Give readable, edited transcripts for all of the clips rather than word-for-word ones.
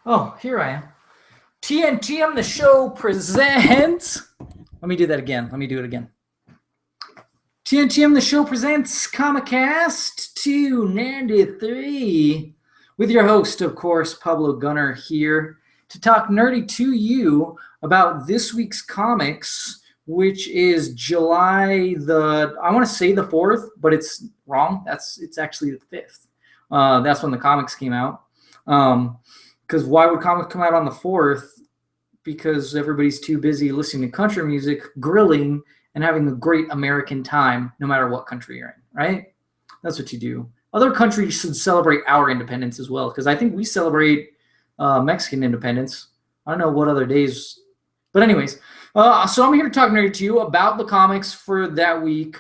Oh, here I am. TNTM the show presents. Let me do that again. Let me do it again. TNTM the show presents Comicast 293 with your host, of course, Pablo Gunner here to talk nerdy to you about this week's comics, which is July I want to say the 4th, but it's wrong. It's actually the 5th. That's when the comics came out. Because why would comics come out on the 4th? Because everybody's too busy listening to country music, grilling, and having a great American time, no matter what country you're in, right? That's what you do. Other countries should celebrate our independence as well, because I think we celebrate Mexican independence. I don't know what other days. But anyways, so I'm here to talk nerdy to you about the comics for that week.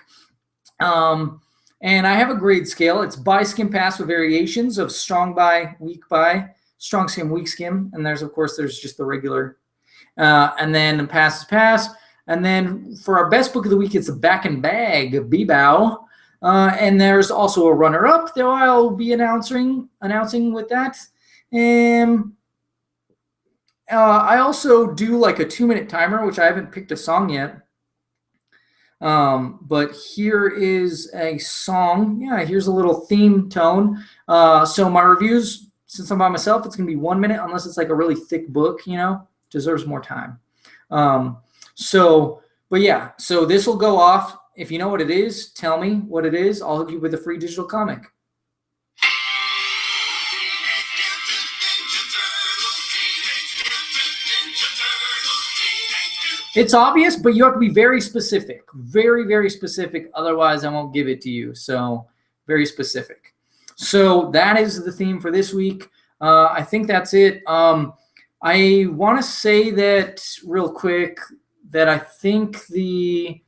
And I have a grade scale. It's by skim pass with variations of strong by, weak by, strong skim, weak skim. And there's just the regular. And then pass is pass. And then for our best book of the week, it's a back and bag, Bebow. And there's also a runner-up that I'll be announcing with that. And I also do like a 2-minute timer, which I haven't picked a song yet. But here is a song. Yeah, here's a little theme tone. So my reviews, since I'm by myself, it's going to be 1 minute, unless it's like a really thick book, deserves more time. But yeah, so this will go off. If you know what it is, tell me what it is. I'll hook you with a free digital comic. It's obvious, but you have to be very specific. Very, very specific. Otherwise, I won't give it to you. So very specific. So that is the theme for this week. I think that's it. I want to say that real quick that I think for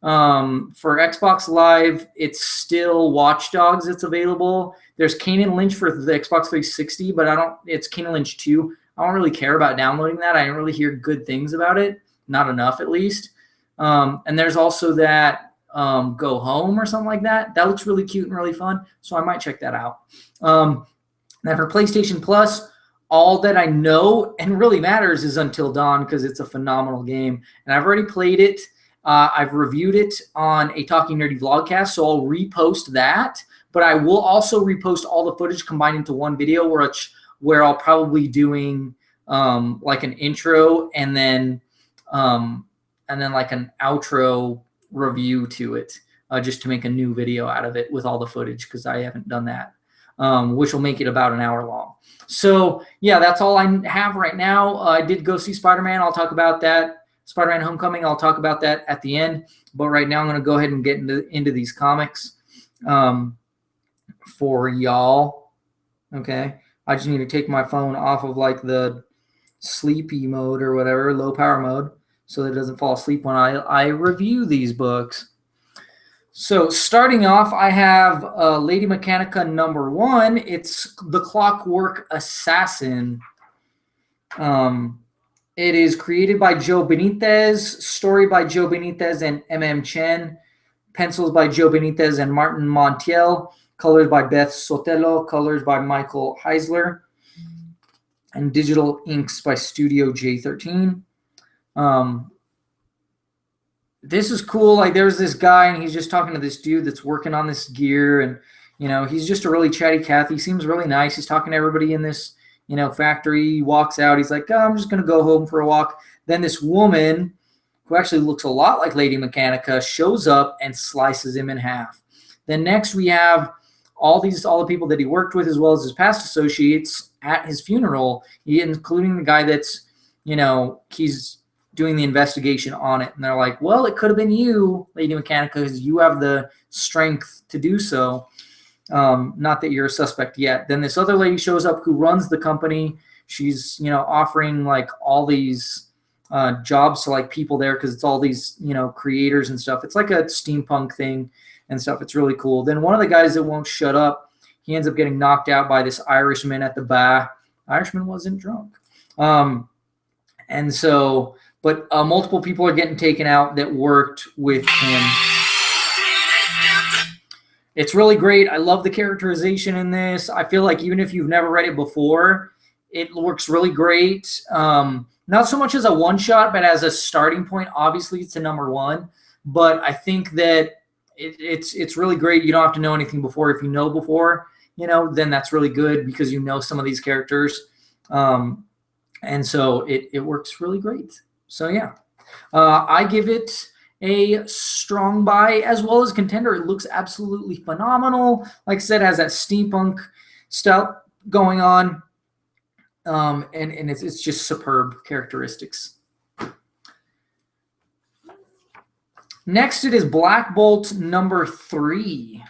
Xbox Live, it's still Watch Dogs that's available. There's Kane and Lynch for the Xbox 360, but it's Kane and Lynch 2. I don't really care about downloading that. I didn't really hear good things about it. Not enough, at least. And there's also that Go Home or something like that. That looks really cute and really fun, so I might check that out. Now for PlayStation Plus, all that I know and really matters is Until Dawn, because it's a phenomenal game. And I've already played it. I've reviewed it on a Talking Nerdy vlogcast, so I'll repost that. But I will also repost all the footage combined into one video where I'll probably doing like an intro and then like an outro review to it, just to make a new video out of it with all the footage, because I haven't done that, which will make it about an hour long. So yeah, that's all I have right now. I did go see Spider-Man. I'll talk about that. Spider-Man Homecoming, I'll talk about that at the end. But right now I'm going to go ahead and get into these comics for y'all. Okay. I just need to take my phone off of like the sleepy mode or whatever, low power mode, so that it doesn't fall asleep when I review these books. So starting off, I have Lady Mechanica #1. It's The Clockwork Assassin. It is created by Joe Benitez, story by Joe Benitez and M.M. Chen, pencils by Joe Benitez and Martin Montiel, colors by Beth Sotelo, colors by Michael Heisler, and digital inks by Studio J13. This is cool. Like, there's this guy, and he's just talking to this dude that's working on this gear, and he's just a really chatty Cathy. He seems really nice. He's talking to everybody in this factory. He walks out. He's like, I'm just gonna go home for a walk. Then this woman, who actually looks a lot like Lady Mechanica, shows up and slices him in half. Then next we have all the people that he worked with, as well as his past associates at his funeral, including the guy that's, he's doing the investigation on it. And they're like, well, it could have been you, Lady Mechanica, because you have the strength to do so. Not that you're a suspect yet. Then this other lady shows up who runs the company. She's, offering like all these jobs to like people there, because it's all these, creators and stuff. It's like a steampunk thing and stuff. It's really cool. Then one of the guys that won't shut up, he ends up getting knocked out by this Irishman at the bar. Irishman wasn't drunk. And so, but multiple people are getting taken out that worked with him. It's really great. I love the characterization in this. I feel like even if you've never read it before, It works really great. Not so much as a one-shot, but as a starting point. Obviously, it's a #1, but I think that it's really great. You don't have to know anything before. If you know before, then that's really good because you know some of these characters. And so it works really great. So yeah, I give it a strong buy as well as contender. It looks absolutely phenomenal. Like I said, it has that steampunk stuff going on, and it's just superb characteristics. Next, it is Black Bolt #3.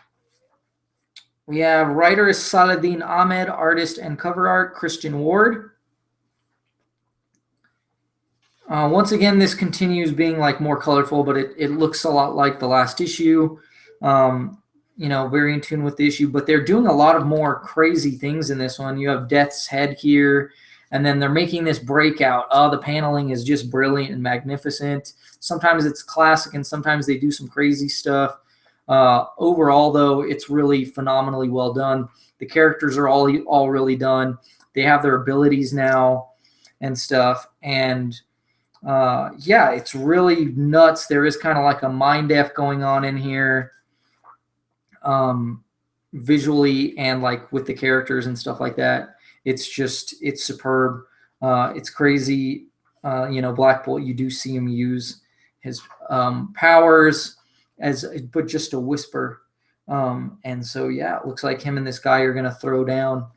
We have writer is Saladin Ahmed, artist and cover art Christian Ward. Once again, this continues being like more colorful, but it looks a lot like the last issue. Very in tune with the issue, but they're doing a lot of more crazy things in this one. You have Death's head here, and then they're making this breakout. The paneling is just brilliant and magnificent. Sometimes it's classic, and sometimes they do some crazy stuff. Overall, though, it's really phenomenally well done. The characters are all really done. They have their abilities now and stuff, and yeah, it's really nuts. There is kind of like a mind F going on in here, visually and like with the characters and stuff like that. It's superb. It's crazy. Black Bolt, you do see him use his powers but just a whisper. And so, yeah, it looks like him and this guy are going to throw down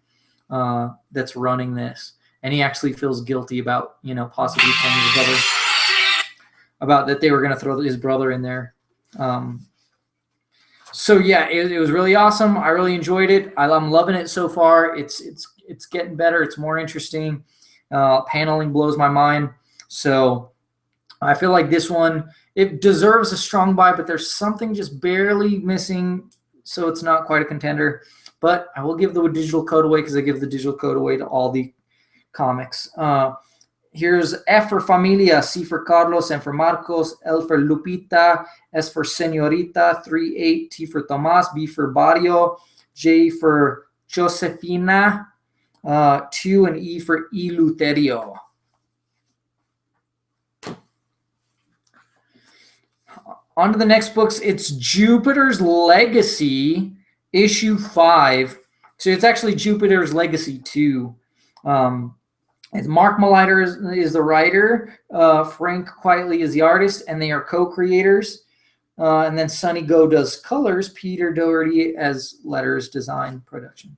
that's running this. And he actually feels guilty about, possibly telling his brother about that they were going to throw his brother in there. So yeah, it was really awesome. I really enjoyed it. I'm loving it so far. It's getting better. It's more interesting. Paneling blows my mind. So I feel like this one, it deserves a strong buy, but there's something just barely missing, so it's not quite a contender. But I will give the digital code away because I give the digital code away to all the comics. Here's F for Familia, C for Carlos, M for Marcos, L for Lupita, S for Señorita, 3-8, T for Tomas, B for Barrio, J for Josefina, 2, and E for Eleuterio. On to the next books. It's Jupiter's Legacy, issue 5. So it's actually Jupiter's Legacy 2. It's Mark Molitor is the writer. Frank Quietly is the artist, and they are co-creators. And then Sonny Go does colors. Peter Doherty as letters, design, production.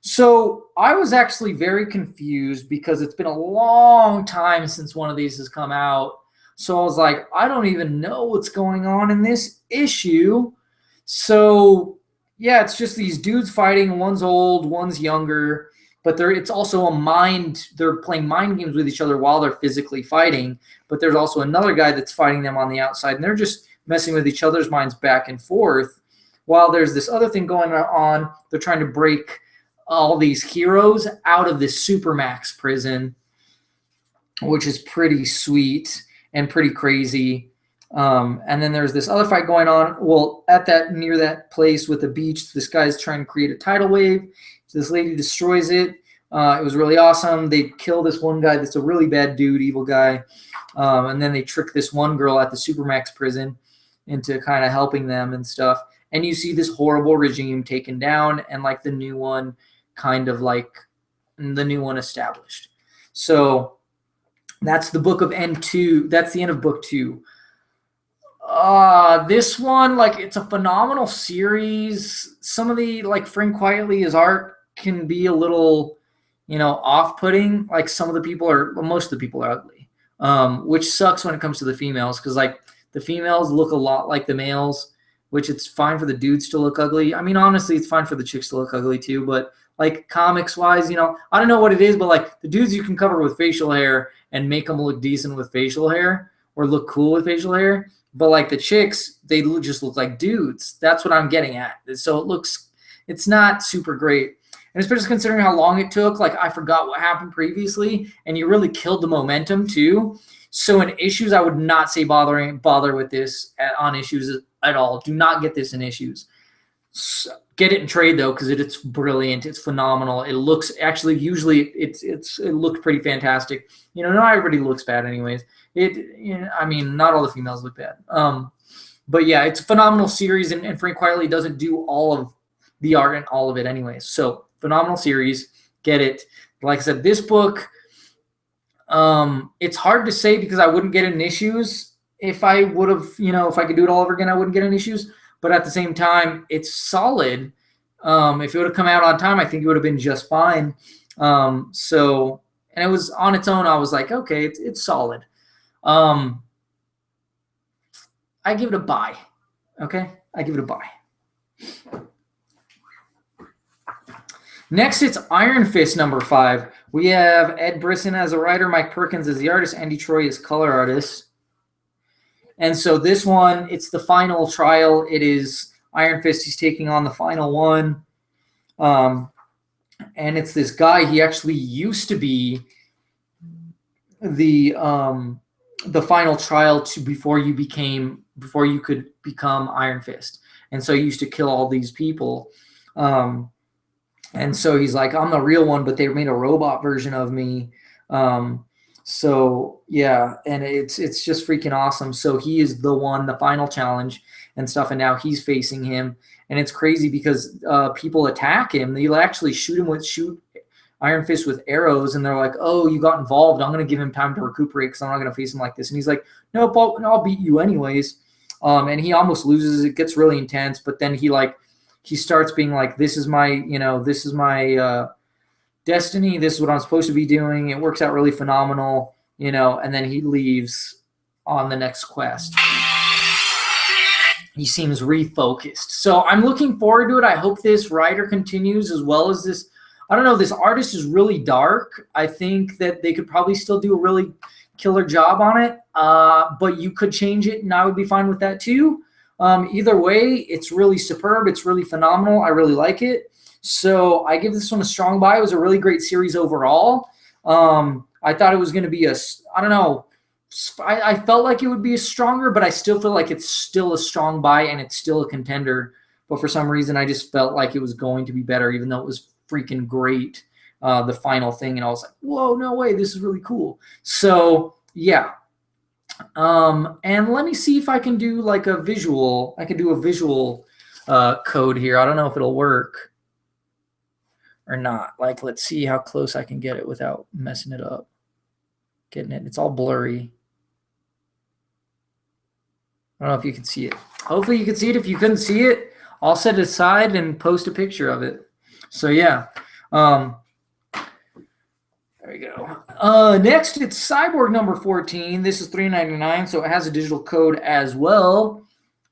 So I was actually very confused because it's been a long time since one of these has come out. So I was like, I don't even know what's going on in this issue. So yeah, it's just these dudes fighting. One's old, one's younger. But it's also they're playing mind games with each other while they're physically fighting. But there's also another guy that's fighting them on the outside, and they're just messing with each other's minds back and forth. While there's this other thing going on, they're trying to break all these heroes out of this Supermax prison, which is pretty sweet and pretty crazy. And then there's this other fight going on. Well, near that place with the beach, this guy's trying to create a tidal wave. So this lady destroys it. It was really awesome. They kill this one guy that's a really bad dude, evil guy. And then they trick this one girl at the Supermax prison into kind of helping them and stuff. And you see this horrible regime taken down and like the new one established. So that's the book of N2. That's the end of book 2. This one, it's a phenomenal series. Some of the, Frank Quietly, his art can be a little, off-putting. Most of the people are ugly, which sucks when it comes to the females because, the females look a lot like the males, which it's fine for the dudes to look ugly. I mean, honestly, it's fine for the chicks to look ugly too, but comics-wise, I don't know what it is, but the dudes you can cover with facial hair and make them look decent with facial hair or look cool with facial hair. But the chicks, they just look like dudes. That's what I'm getting at. So it's not super great. And especially considering how long it took, I forgot what happened previously, and you really killed the momentum too. So in issues, I would not say bother with this on issues at all. Do not get this in issues. So Get it in trade though, because it's brilliant. It's phenomenal. It looks usually it looked pretty fantastic. Not everybody looks bad anyways. I mean, not all the females look bad. But yeah, it's a phenomenal series, and Frank Quitely doesn't do all of the art and all of it anyways. So phenomenal series. Get it. Like I said, this book, it's hard to say because I wouldn't get in issues if I would have, if I could do it all over again, I wouldn't get in issues. But at the same time, it's solid. If it would have come out on time, I think it would have been just fine. And it was on its own. I was like, okay, it's solid. I give it a buy. Okay, I give it a buy. Next, it's Iron Fist number 5. We have Ed Brisson as a writer, Mike Perkins as the artist, Andy Troy as color artist. And so this one, it's the final trial. It is Iron Fist. He's taking on the final one. And it's this guy. He actually used to be the final trial before you could become Iron Fist. And so he used to kill all these people. And so he's like, I'm the real one, but they made a robot version of me. So yeah, and it's just freaking awesome. So he is the final challenge and stuff, and now he's facing him, and it's crazy because people attack him. They'll actually shoot Iron Fist with arrows, and they're like, "Oh, you got involved. I'm gonna give him time to recuperate because I'm not gonna face him like this." And he's like, "Nope, I'll beat you anyways." And he almost loses. It gets really intense, but then he starts being like, "This is my destiny. This is what I'm supposed to be doing." It works out really phenomenal, and then he leaves on the next quest. He seems refocused. So I'm looking forward to it. I hope this writer continues as well as this. I don't know. This artist is really dark. I think that they could probably still do a really killer job on it, but you could change it, and I would be fine with that too. Either way, it's really superb. It's really phenomenal. I really like it. So I give this one a strong buy. It was a really great series overall. I thought it was going to be I don't know. I felt like it would be stronger, but I still feel like it's still a strong buy and it's still a contender. But for some reason, I just felt like it was going to be better, even though it was freaking great, the final thing. And I was like, whoa, no way. This is really cool. So yeah. And let me see if I can do like a visual. I can do a visual code here. I don't know if it'll work or not. Like, let's see how close I can get it without messing it up. Getting it. It's all blurry. I don't know if you can see it. Hopefully you can see it. If you couldn't see it, I'll set it aside and post a picture of it. So yeah. There we go. Next, it's Cyborg number 14. This is $3.99, so it has a digital code as well.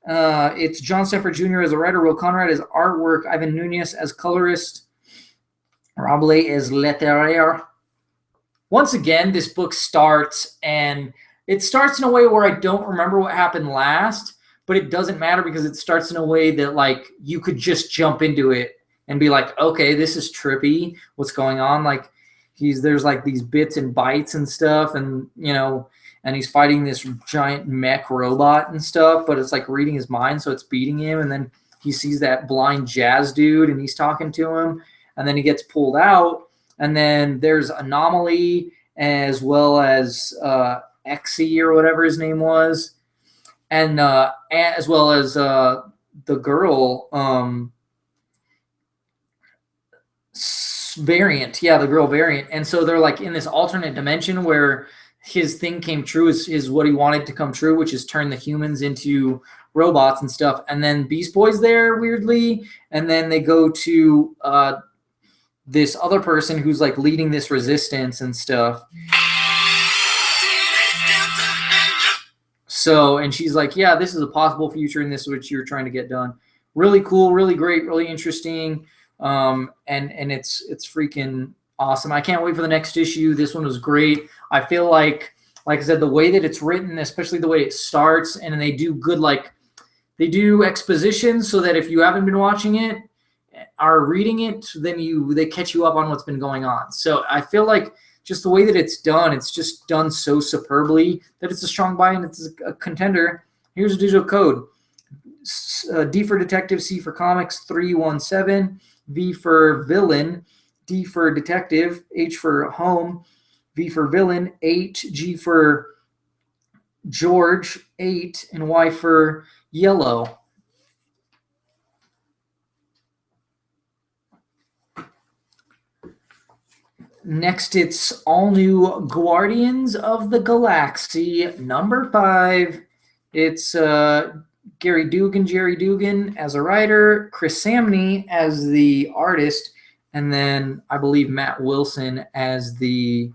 It's John Stefford Jr. as a writer, Will Conrad as artwork, Ivan Nunez as colorist, Rabelais as letterer. Once again, this book starts, and it starts in a way where I don't remember what happened last, but it doesn't matter because it starts in a way that like you could just jump into it and be like, okay, this is trippy. What's going on? Like there's like these bits and bytes and stuff, and and he's fighting this giant mech robot and stuff, but it's like reading his mind, so it's beating him, and then he sees that blind jazz dude and he's talking to him, and then he gets pulled out. And then there's Anomaly as well as Exy or whatever his name was, and as well as the girl Variant. Yeah, the girl Variant. And so they're like in this alternate dimension where his thing came true, is what he wanted to come true, which is turn the humans into robots and stuff. And then Beast Boy's there weirdly, and then they go to this other person who's like leading this resistance and stuff. So, and she's like, yeah, this is a possible future, and this is what you're trying to get done. Really cool, really great, really interesting. And it's freaking awesome. I can't wait for the next issue. This one was great. I feel like I said, the way that it's written, especially the way it starts, and they do good, like they do exposition so that if you haven't been watching it, are reading it, then they catch you up on what's been going on. So I feel like just the way that it's just done so superbly that it's a strong buy and it's a contender. Here's a digital code. D for detective, C for comics, 317. V for villain, D for detective, H for home, V for villain, 8. G for George, 8. And Y for yellow. Next, it's all new Guardians of the Galaxy, number 5. It's Jerry Dugan as a writer, Chris Samney as the artist, and then I believe Matt Wilson as the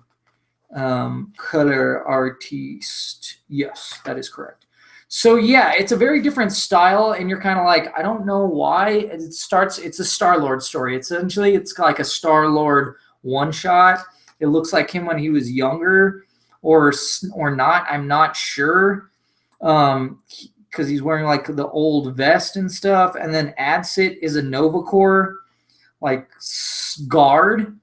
color artiste. Yes, that is correct. So yeah, it's a very different style, and you're kind of like, I don't know why. It's a Star-Lord story. It's like a Star-Lord one-shot. It looks like him when he was younger, or not. I'm not sure, because he's wearing like the old vest and stuff. And then Adsit is a Nova Corps like guard,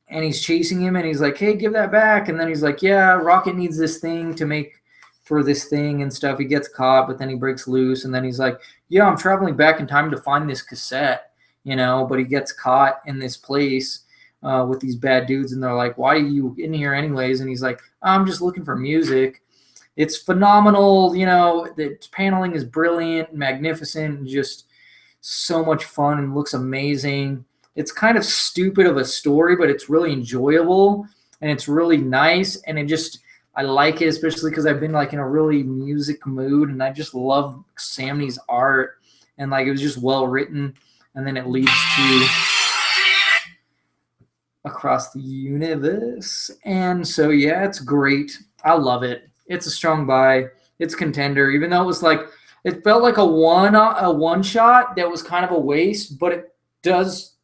and he's chasing him, and he's like, hey, give that back. And then he's like, yeah, Rocket needs this thing to make for this thing and stuff. He gets caught, but then he breaks loose, and then he's like, yeah, I'm traveling back in time to find this cassette, but he gets caught in this place with these bad dudes, and they're like, why are you in here anyways? And he's like, I'm just looking for music. It's phenomenal. The paneling is brilliant, magnificent, and just so much fun, and looks amazing. It's kind of stupid of a story, but it's really enjoyable, and it's really nice, and I like it, especially because I've been like in a really music mood, and I just love Samney's art, and like it was just well written, and then it leads to Across the Universe, and so yeah, it's great. I love it. It's a strong buy. It's contender, even though it felt like a one shot that was kind of a waste, but it does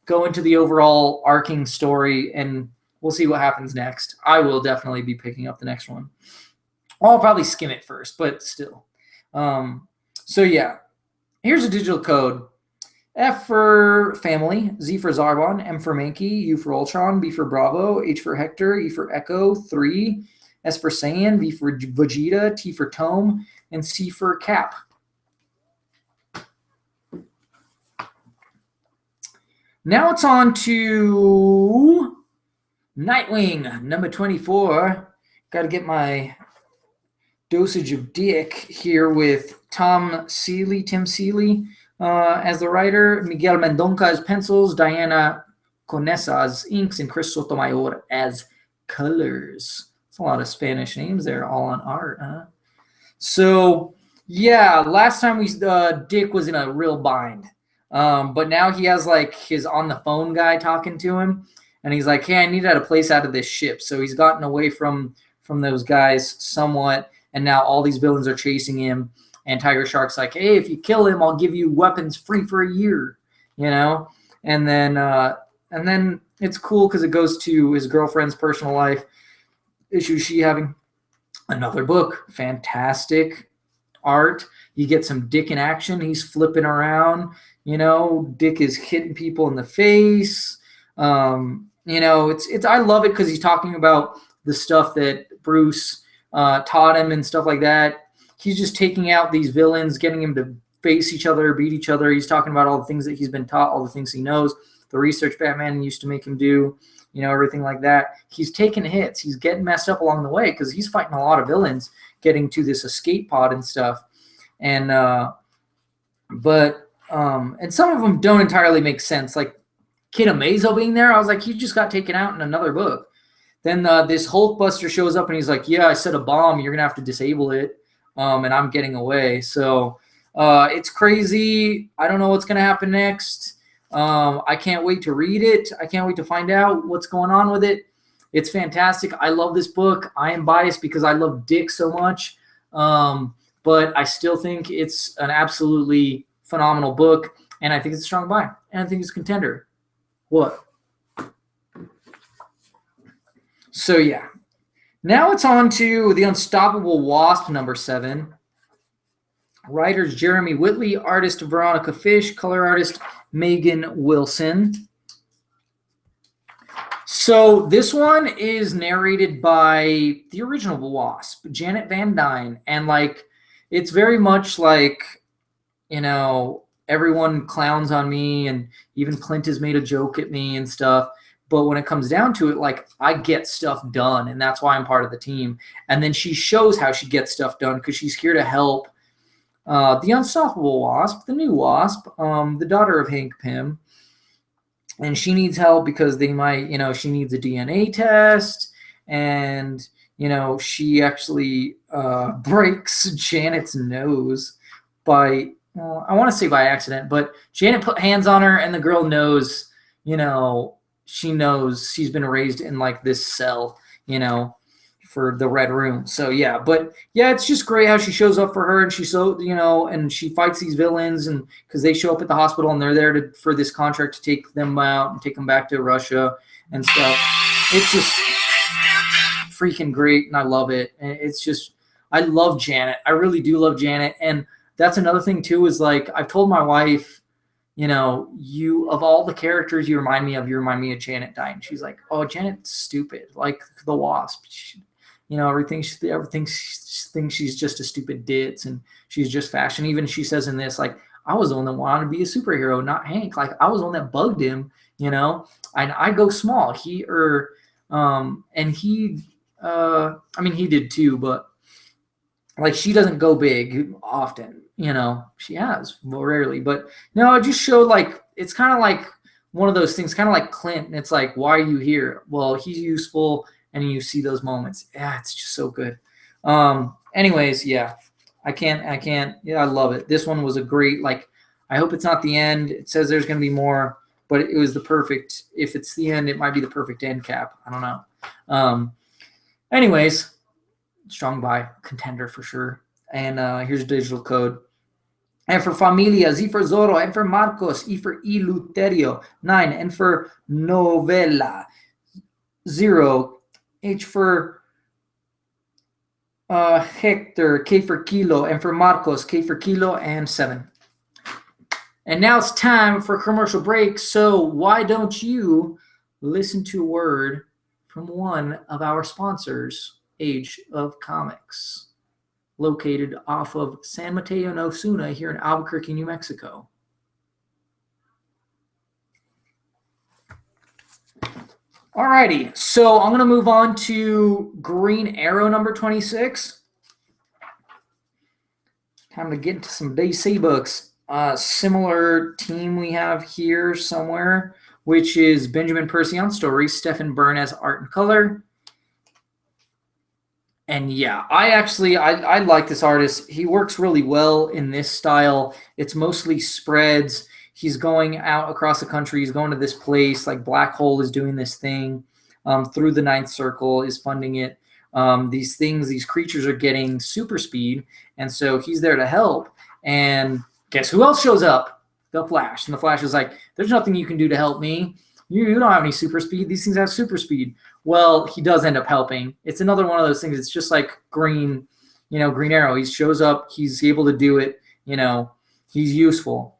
go into the overall arcing story, and we'll see what happens next. I will definitely be picking up the next one. I'll probably skim it first, but still. So yeah, here's a digital code. F for family, Z for Zarbon, M for Mankey, U for Ultron, B for Bravo, H for Hector, E for Echo, 3, S for Saiyan, V for Vegeta, T for Tome, and C for Cap. Now it's on to Nightwing, number 24. Got to get my dosage of dick here with Tim Seeley, as the writer, Miguel Mendonca as pencils, Diana Conesa as inks, and Chris Sotomayor as colors. It's a lot of Spanish names there, all on art, huh? So, yeah, last time Dick was in a real bind. But now he has like his on the phone guy talking to him, and he's like, hey, I need a place out of this ship. So he's gotten away from those guys somewhat, and now all these villains are chasing him. And Tiger Shark's like, hey, if you kill him, I'll give you weapons free for a year, And then it's cool because it goes to his girlfriend's personal life issues she having. Another book, fantastic art. You get some Dick in action. He's flipping around. Dick is hitting people in the face. It's I love it because he's talking about the stuff that Bruce taught him and stuff like that. He's just taking out these villains, getting him to face each other, beat each other. He's talking about all the things that he's been taught, all the things he knows, the research Batman used to make him do, everything like that. He's taking hits. He's getting messed up along the way because he's fighting a lot of villains getting to this escape pod and stuff. And and some of them don't entirely make sense. Like Kid Amazo being there, I was like, he just got taken out in another book. Then this Hulkbuster shows up and he's like, yeah, I set a bomb. You're going to have to disable it. And I'm getting away. So it's crazy. I don't know what's going to happen next. I can't wait to read it. I can't wait to find out what's going on with it. It's fantastic. I love this book. I am biased because I love Dick so much. But I still think it's an absolutely phenomenal book. And I think it's a strong buy. And I think it's a contender. What? So, yeah. Now it's on to The Unstoppable Wasp, number 7. Writers Jeremy Whitley, artist Veronica Fish, color artist Megan Wilson. So this one is narrated by the original Wasp, Janet Van Dyne. And it's very much like everyone clowns on me, and even Clint has made a joke at me and stuff. But when it comes down to it, like, I get stuff done, and that's why I'm part of the team. And then she shows how she gets stuff done because she's here to help the Unstoppable Wasp, the new Wasp, the daughter of Hank Pym. And she needs help because they might, she needs a DNA test. And, she actually breaks Janet's nose by, well, I want to say by accident, but Janet put hands on her, and the girl knows, she knows she's been raised in like this cell, for the Red Room. So yeah, but yeah, it's just great how she shows up for her, and she's so, and she fights these villains, and because they show up at the hospital and they're there for this contract to take them out and take them back to Russia and stuff. It's just freaking great, and I love it. And it's just, I love Janet. I really do love Janet. And that's another thing too, is like, I've told my wife, you, of all the characters you remind me of Janet Dyne. She's like, oh, Janet's stupid, like the Wasp. Everything thinks she's just a stupid ditz, and she's just fashion. Even she says in this, like, I was the one that wanted to be a superhero, not Hank. Like, I was the one that bugged him, and I go small. He did too, but like, she doesn't go big often. She has rarely, but no, it just showed, like, it's kind of like one of those things, kind of like Clint. And it's like, why are you here? Well, he's useful, and you see those moments. Yeah, it's just so good. Anyways, yeah, I can't. Yeah, I love it. This one was a great, like, I hope it's not the end. It says there's going to be more, but it was the perfect, if it's the end, it might be the perfect end cap. I don't know. Anyways, strong buy, contender for sure. And here's digital code. And for Familia, Z for Zorro, and for Marcos, E for Iluterio, 9, and for Novela, 0, H for Hector, K for Kilo, and for Marcos, K for Kilo, and 7. And now it's time for a commercial break, so why don't you listen to a word from one of our sponsors, Age of Comics, located off of San Mateo and Osuna here in Albuquerque, New Mexico. Alrighty, so I'm going to move on to Green Arrow number 26. Time to get into some DC books. Similar team we have here somewhere, which is Benjamin Percy on story, Stephen Byrne as art and color. And yeah, I like this artist. He works really well in this style. It's mostly spreads. He's going out across the country. He's going to this place, like Black Hole is doing this thing. Through the Ninth Circle is funding it. These creatures are getting super speed, and so he's there to help. And guess who else shows up? The Flash. And the Flash is like, there's nothing you can do to help me. You don't have any super speed. These things have super speed. Well, he does end up helping. It's another one of those things. It's just like Green Arrow. He shows up. He's able to do it. He's useful.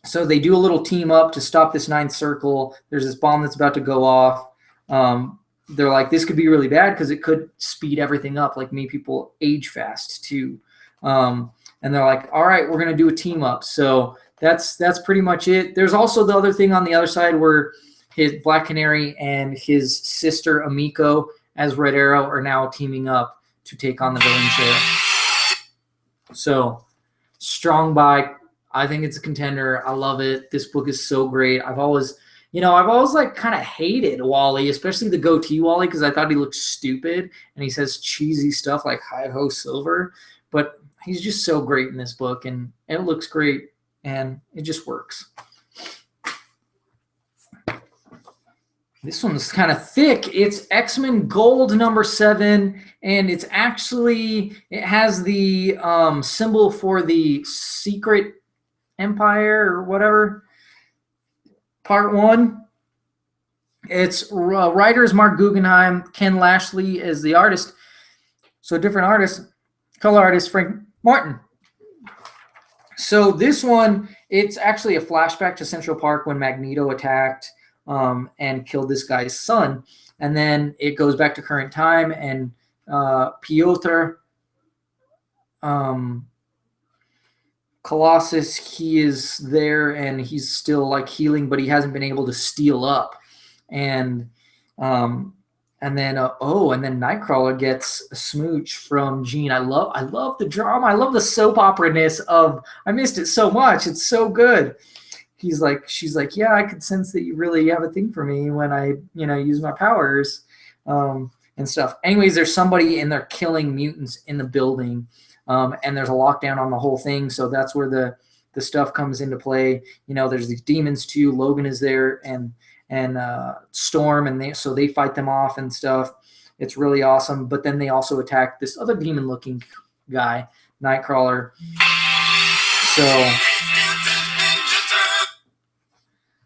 So they do a little team up to stop this Ninth Circle. There's this bomb that's about to go off. They're like, this could be really bad because it could speed everything up, like make people age fast too. And they're like, all right, we're going to do a team up. So that's pretty much it. There's also the other thing on the other side where his Black Canary and his sister Amiko as Red Arrow are now teaming up to take on the villains there. So strong buy. I think it's a contender. I love it. This book is so great. I've always like kind of hated Wally, especially the goatee Wally, because I thought he looked stupid and he says cheesy stuff like "Hi Ho Silver," but he's just so great in this book, and it looks great, and it just works. This one's kind of thick. It's X-Men Gold number 7, and it has the symbol for the Secret Empire or whatever. Part 1. It's writers Mark Guggenheim, Ken Lashley is the artist. So different artist, color artist Frank Martin. So this one, it's actually a flashback to Central Park when Magneto attacked and killed this guy's son. And then it goes back to current time, and Piotr Colossus, he is there and he's still like healing, but he hasn't been able to steal up. And and then Nightcrawler gets a smooch from Jean. I love the drama. I love the soap opera-ness of. I missed it so much. It's so good. She's like, yeah, I could sense that you really have a thing for me when I, use my powers, and stuff. Anyways, there's somebody and they're killing mutants in the building, and there's a lockdown on the whole thing. So that's where the stuff comes into play. There's these demons too. Logan is there and Storm, and they fight them off and stuff. It's really awesome. But then they also attack this other demon-looking guy, Nightcrawler.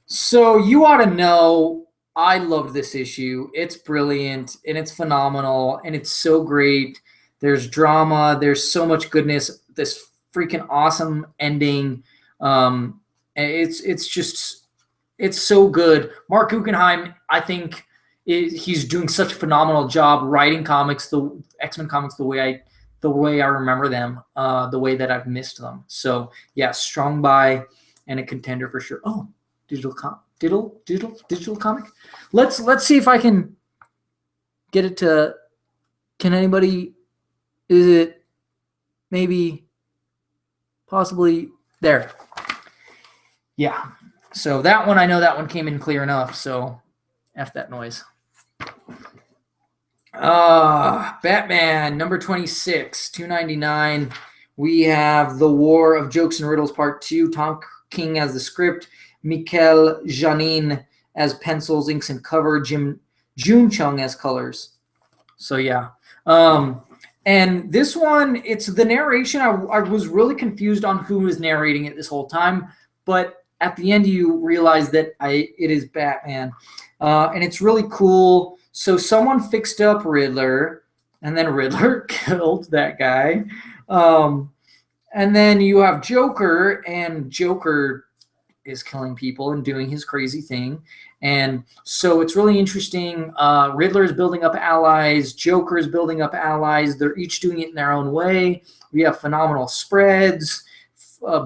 So you ought to know, I love this issue. It's brilliant and it's phenomenal and it's so great. There's drama. There's so much goodness. This freaking awesome ending. It's so good. Mark Guggenheim, I think he's doing such a phenomenal job writing comics, the X-Men comics, the way I remember them, the way that I've missed them. So yeah, strong buy and a contender for sure. Oh, digital comic. Let's see if I can get it to. Can anybody? Is it maybe possibly there? Yeah. So that one, I know that one came in clear enough. So F that noise. Batman number 26, $2.99. We have The War of Jokes and Riddles Part 2. Tom King as the script. Mikel Janin as pencils, inks, and cover. June Chung as colors. So yeah. And this one, it's the narration. I was really confused on who was narrating it this whole time, but at the end you realize that it is Batman, and it's really cool. So someone fixed up Riddler, and then Riddler killed that guy, and then you have Joker, and Joker is killing people and doing his crazy thing. And so it's really interesting. Riddler is building up allies. Joker is building up allies. They're each doing it in their own way. We have phenomenal spreads,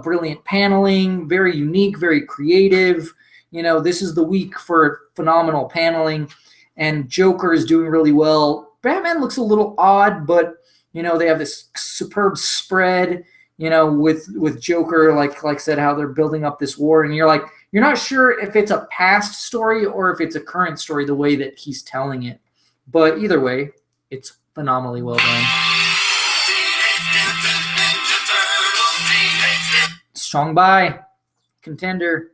brilliant paneling, very unique, very creative. This is the week for phenomenal paneling. And Joker is doing really well. Batman looks a little odd, but, they have this superb spread, with Joker, like I said, how they're building up this war. And you're not sure if it's a past story or if it's a current story, the way that he's telling it. But either way, it's phenomenally well done. Strong buy. Contender.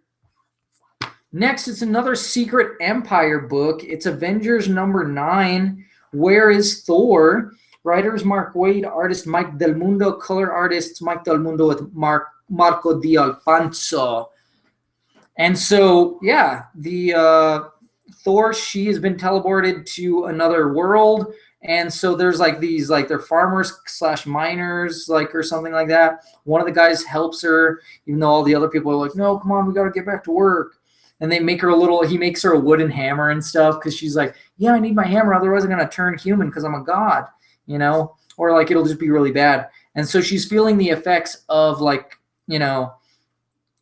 Next, it's another Secret Empire book. It's Avengers number 9. Where is Thor? Writers Mark Waid, artist Mike Del Mundo, color artists Mike Del Mundo with Marco Di Alfonso. And so, yeah, the Thor, she has been teleported to another world. And so there's they're farmers / miners, or something like that. One of the guys helps her, even though all the other people are like, no, come on, we got to get back to work. And they make her he makes her a wooden hammer and stuff, because she's like, yeah, I need my hammer, otherwise I'm going to turn human because I'm a god. Or it'll just be really bad. And so she's feeling the effects of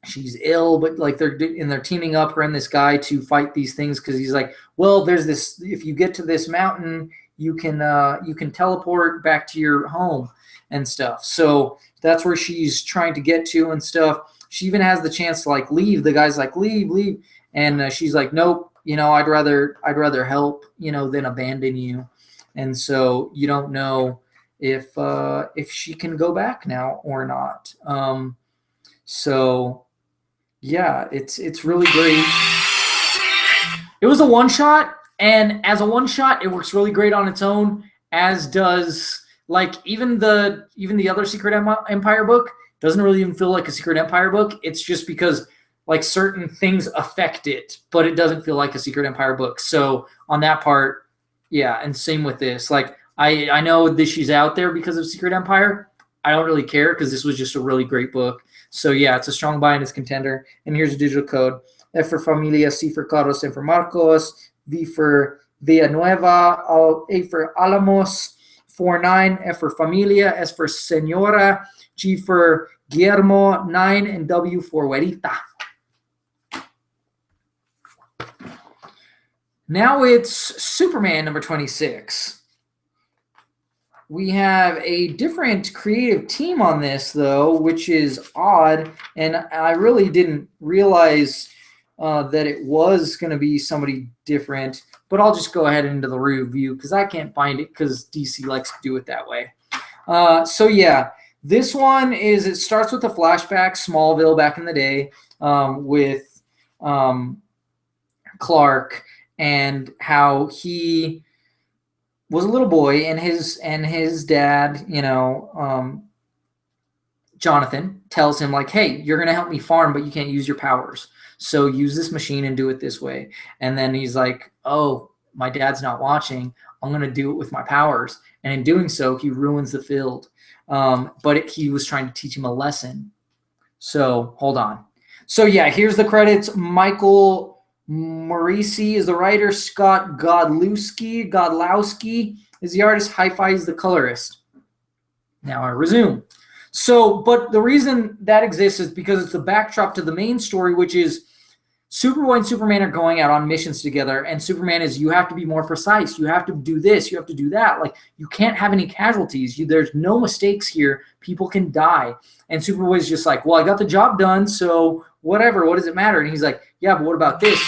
she's ill, but they're teaming up her and this guy to fight these things, because he's like, well, there's this, if you get to this mountain, you can teleport back to your home and stuff. So that's where she's trying to get to and stuff. She even has the chance to leave. The guy's like, leave. And she's like, nope, I'd rather help, than abandon you. And so you don't know if she can go back now or not. So yeah, it's really great. It was a one shot, and as a one shot, it works really great on its own. As does even the other Secret Empire book doesn't really even feel like a Secret Empire book. It's just because certain things affect it, but it doesn't feel like a Secret Empire book. So on that part. Yeah, and same with this. I know that she's out there because of Secret Empire. I don't really care because this was just a really great book. So yeah, it's a strong buy and it's contender. And here's a digital code. F for Familia, C for Carlos, M for Marcos, V for Villanueva, A for Alamos, 49, F for Familia, S for Senora, G for Guillermo 9, and W for Huerita. Now it's Superman number 26. We have a different creative team on this, though, which is odd. And I really didn't realize that it was going to be somebody different. But I'll just go ahead into the review because I can't find it because DC likes to do it that way. So, yeah, this one is, it starts with a flashback, Smallville back in the day, with Clark and how he was a little boy, and his dad, Jonathan, tells him, like, hey, you're going to help me farm, but you can't use your powers. So use this machine and do it this way. And then he's like, oh, my dad's not watching. I'm going to do it with my powers. And in doing so, he ruins the field. But he was trying to teach him a lesson. So hold on. So, yeah, here's the credits. Michael Morisi is the writer. Scott Godlewski is the artist. Hi-Fi is the colorist. Now I resume. So, but the reason that exists is because it's the backdrop to the main story, which is Superboy and Superman are going out on missions together, and Superman is, you have to be more precise. You have to do this. You have to do that. Like, you can't have any casualties. There's no mistakes here. People can die. And Superboy's just like, well, I got the job done, so whatever. What does it matter? And he's like, yeah, but what about this?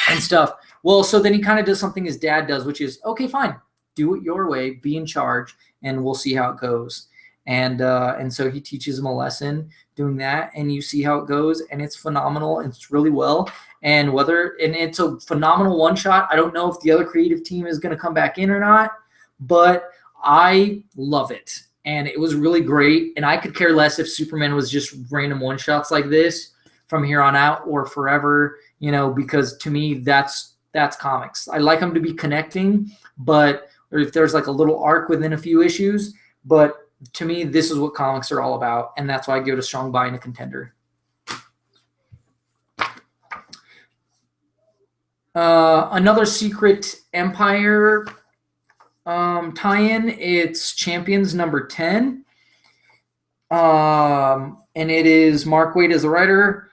And stuff. Well, so then he kind of does something his dad does, which is, okay, fine. Do it your way. Be in charge, and we'll see how it goes. And so he teaches him a lesson doing that, and you see how it goes, and it's phenomenal. It's really well. And it's a phenomenal one shot. I don't know if the other creative team is going to come back in or not, but I love it. And it was really great. And I could care less if Superman was just random one shots like this from here on out or forever, because to me, that's comics. I like them to be connecting, or if there's like a little arc within a few issues, but to me, this is what comics are all about, and that's why I give it a strong buy and a contender. Another Secret Empire tie-in. It's Champions number 10. And it is Mark Waid as the writer,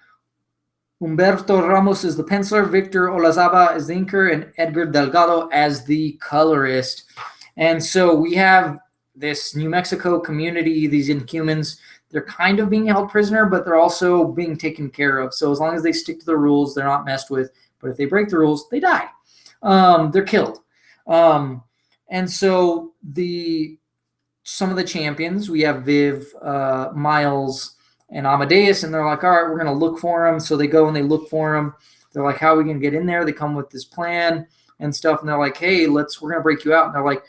Humberto Ramos is the penciler, Victor Olazaba is the inker, and Edgar Delgado as the colorist. And so we have this New Mexico community, these Inhumans, they're kind of being held prisoner, but they're also being taken care of. So as long as they stick to the rules, they're not messed with. But if they break the rules, they die. They're killed. And so some of the champions, we have Viv, Miles, and Amadeus, and they're like, all right, we're going to look for him. So they go and they look for him. They're like, how are we going to get in there? They come with this plan and stuff, and they're like, hey, we're going to break you out. And they're like,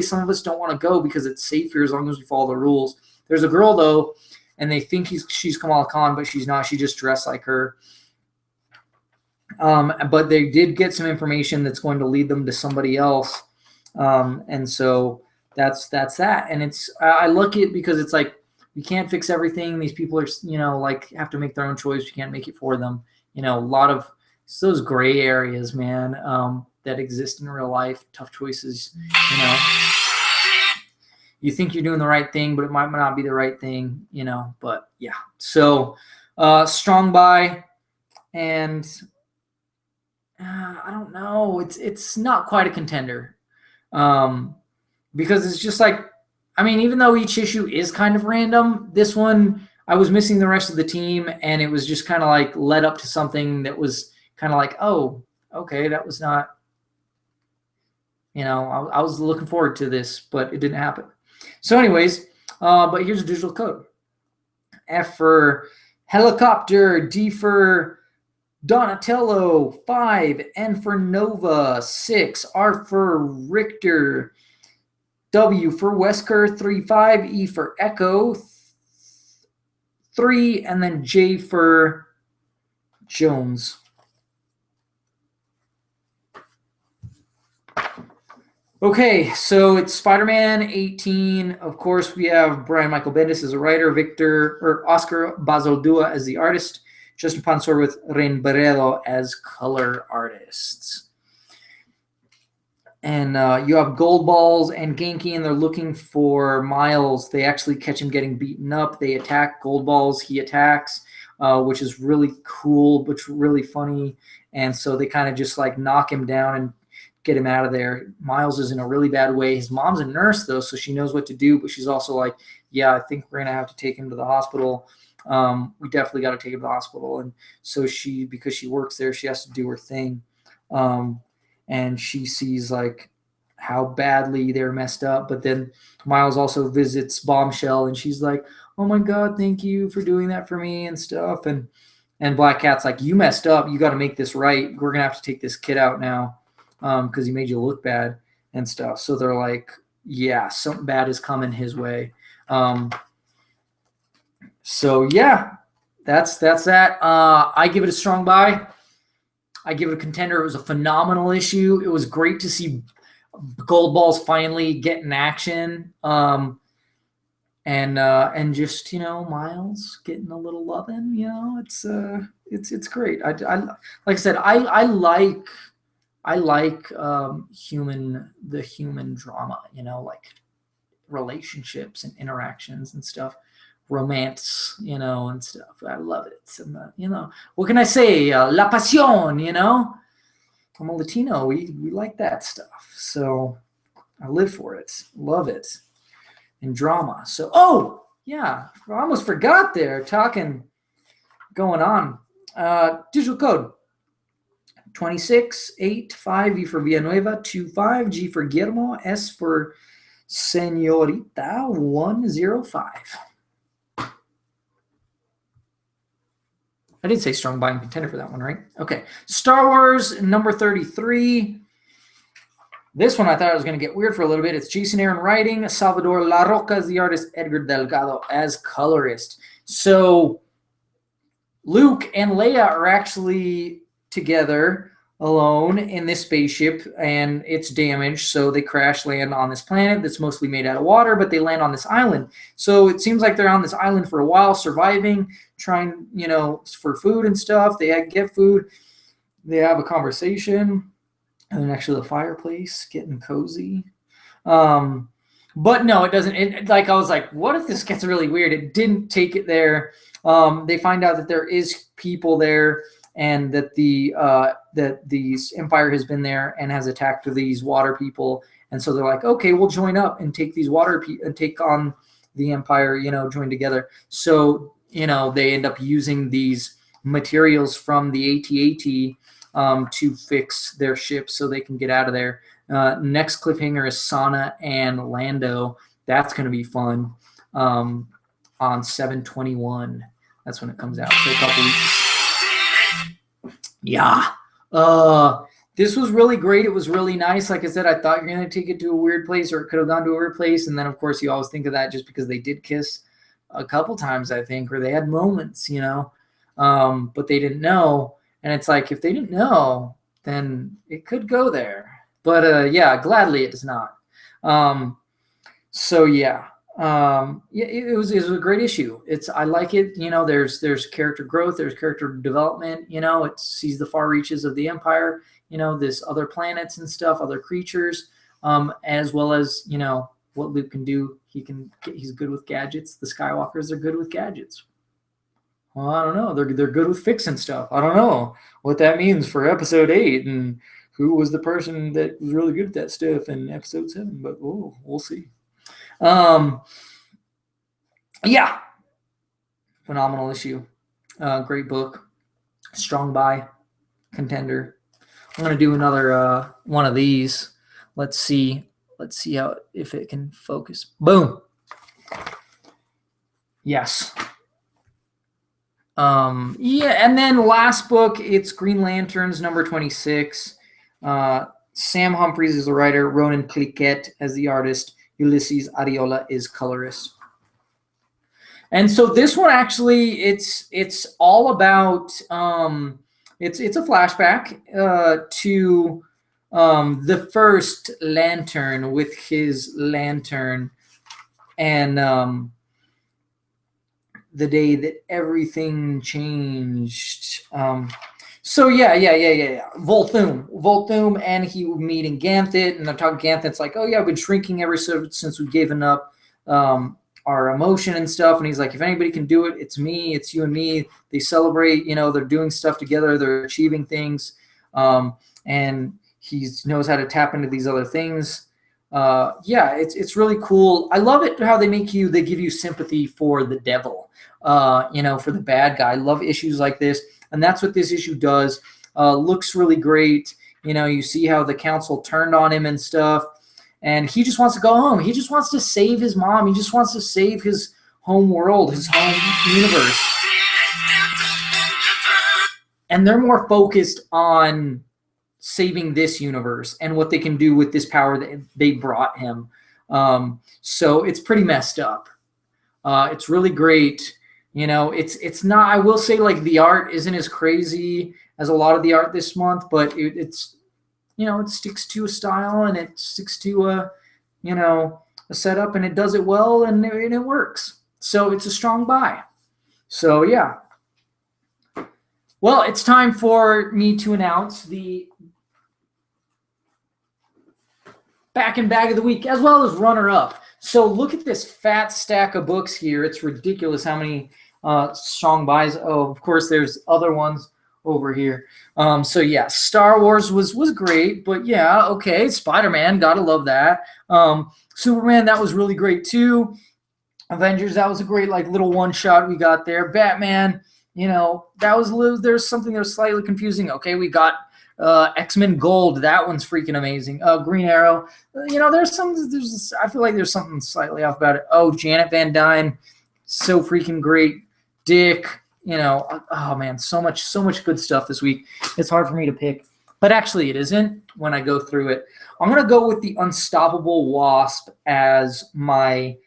some of us don't want to go because it's safe here as long as we follow the rules. There's a girl, though, and they think she's Kamala Khan, but she's not. She just dressed like her. But they did get some information that's going to lead them to somebody else. And so that's that. And I look at it because it's like, we can't fix everything. These people are, have to make their own choice. We can't make it for them. A lot of those gray areas, man, that exist in real life, tough choices, you think you're doing the right thing, but it might not be the right thing, but yeah. So strong buy, and I don't know, it's not quite a contender, because it's just like, even though each issue is kind of random, this one, I was missing the rest of the team, and it was just kind of like led up to something that was kind of like, oh, okay, that was not, I was looking forward to this, but it didn't happen. So anyways, but here's a digital code. F for helicopter, D for Donatello, 5, N for Nova, 6, R for Richter, W for Wesker, 3-5, E for Echo, 3, and then J for Jones. Okay, so it's Spider-Man 18. Of course, we have Brian Michael Bendis as a writer, Oscar Bazaldua as the artist, Justin Pansor with Ren Barredo as color artists. And you have Gold Balls and Genki, and they're looking for Miles. They actually catch him getting beaten up. They attack Gold Balls. He attacks, which is really cool, but really funny. And so they kind of just like knock him down and get him out of there. Miles is in a really bad way. His mom's a nurse, though, so she knows what to do, but she's also like, yeah, I think we're going to have to take him to the hospital. We definitely got to take him to the hospital. And so she, because she works there, she has to do her thing. And she sees like how badly they're messed up. But then Miles also visits Bombshell, and she's like, oh my God, thank you for doing that for me and stuff. And Black Cat's like, you messed up. You got to make this right. We're going to have to take this kid out now because he made you look bad and stuff. So they're like, yeah, something bad is coming his way. So yeah, that's that. I give it a strong buy. I give it a contender. It was a phenomenal issue. It was great to see Gold Balls finally get in action. And just, Miles getting a little loving, it's great. I like I said, I like the human drama, like relationships and interactions and stuff, romance, and stuff. I love it. And what can I say? La pasión, I'm a Latino. We like that stuff. So I live for it. Love it. And drama. So, oh, yeah, I almost forgot there. Going on. Digital code 2685, V for Villanueva, 25, G for Guillermo, S for Senorita, 105. I did say strong buying contender for that one, right? Okay. Star Wars number 33. This one I thought it was going to get weird for a little bit. It's Jason Aaron writing, Salvador La Roca as the artist, Edgar Delgado as colorist. So Luke and Leia are actually together alone in this spaceship, and it's damaged. So they crash land on this planet that's mostly made out of water, but they land on this island. So it seems like they're on this island for a while, surviving, trying, for food and stuff. They get food. They have a conversation. And then actually the fireplace, getting cozy. But no, it doesn't. I was like, what if this gets really weird? It didn't take it there. They find out that there is people there, and that the Empire has been there and has attacked these water people. And so they're like, okay, we'll join up and take these take on the Empire. Join together. So they end up using these materials from the AT-AT to fix their ship so they can get out of there. Next cliffhanger is Sana and Lando. That's going to be fun. On 7/21. That's when it comes out. So a couple weeks. Yeah. This was really great. It was really nice. Like I said, I thought you're going to take it to a weird place, or it could have gone to a weird place. And then, of course, you always think of that just because they did kiss a couple times, I think, or they had moments, but they didn't know. And it's like, if they didn't know, then it could go there. But yeah, gladly it does not. So yeah, it was a great issue. I like it. There's character growth, there's character development. It sees the far reaches of the Empire. This other planets and stuff, other creatures, as well as what Luke can do. He's good with gadgets. The Skywalkers are good with gadgets. Well, I don't know. They're good with fixing stuff. I don't know what that means for episode 8 and who was the person that was really good at that stuff in episode 7, but we'll see. Yeah. Phenomenal issue. Great book. Strong buy. Contender. I'm going to do another one of these. Let's see if it can focus. Boom. Yes. Yeah, and then last book, it's Green Lanterns number 26. Sam Humphries is the writer, Ronan Cliquet as the artist, Ulysses Ariola is colorist. And so this one actually, it's all about it's a flashback to the first Lantern with his lantern, and the day that everything changed. So yeah. Volthoom, and he would meet in Ganthit, and I'm talking Ganthit's like, oh yeah, I've been shrinking ever since we've given up our emotion and stuff. And he's like, if anybody can do it, it's me, it's you and me. They celebrate, they're doing stuff together, they're achieving things, and he knows how to tap into these other things. It's really cool. I love it how they give you sympathy for the devil, for the bad guy. I love issues like this. And that's what this issue does. Looks really great. You see how the council turned on him and stuff. And he just wants to go home. He just wants to save his mom. He just wants to save his home world, his home universe. And they're more focused on saving this universe and what they can do with this power that they brought him. So it's pretty messed up. It's really great. It's not, I will say, like, the art isn't as crazy as a lot of the art this month, but it's it sticks to a style, and it sticks to a setup, and it does it well, and it works. So it's a strong buy. So yeah. Well, it's time for me to announce the back and bag of the week, as well as runner-up. So look at this fat stack of books here. It's ridiculous how many strong buys. Oh, of course, there's other ones over here. So yeah, Star Wars was great, but yeah, okay. Spider-Man, gotta love that. Superman, that was really great too. Avengers, that was a great little one shot we got there. Batman, that was there's something that was slightly confusing. Okay, we got X-Men Gold, that one's freaking amazing. Green Arrow, I feel like there's something slightly off about it. Oh, Janet Van Dyne, so freaking great. Dick, oh man, so much good stuff this week. It's hard for me to pick, but actually it isn't when I go through it. I'm gonna go with the Unstoppable Wasp as my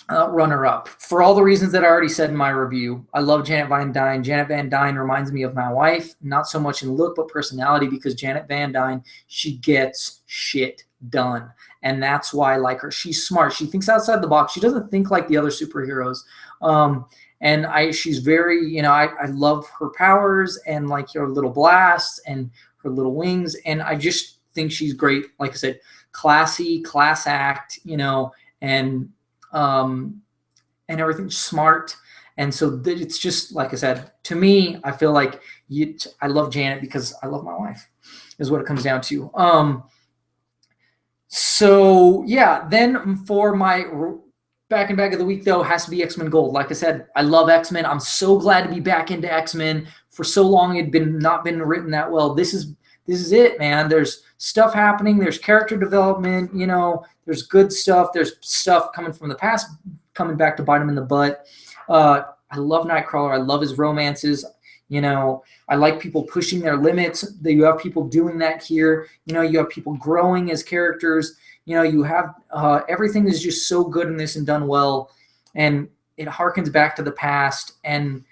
runner-up for all the reasons that I already said in my review. I love Janet Van Dyne. Janet Van Dyne reminds me of my wife, not so much in look but personality, because Janet Van Dyne, she gets shit done, and that's why I like her. She's smart. She thinks outside the box. She doesn't think like the other superheroes. She's very, I love her powers and like her little blasts and her little wings, and I just think she's great. Like I said, classy, class act, and everything, smart. And so it's just, like I said, to me, I feel like I love Janet because I love my wife, is what it comes down to. So yeah, then for my back and bag of the week, though, has to be X-Men Gold. Like I said, I love X-Men. I'm so glad to be back into X-Men. For so long, it had not been written that well. This is it, man. There's stuff happening. There's character development. There's good stuff. There's stuff coming from the past, coming back to bite him in the butt. I love Nightcrawler. I love his romances. I like people pushing their limits. You have people doing that here. You have people growing as characters. You have everything is just so good in this and done well, and it harkens back to the past, and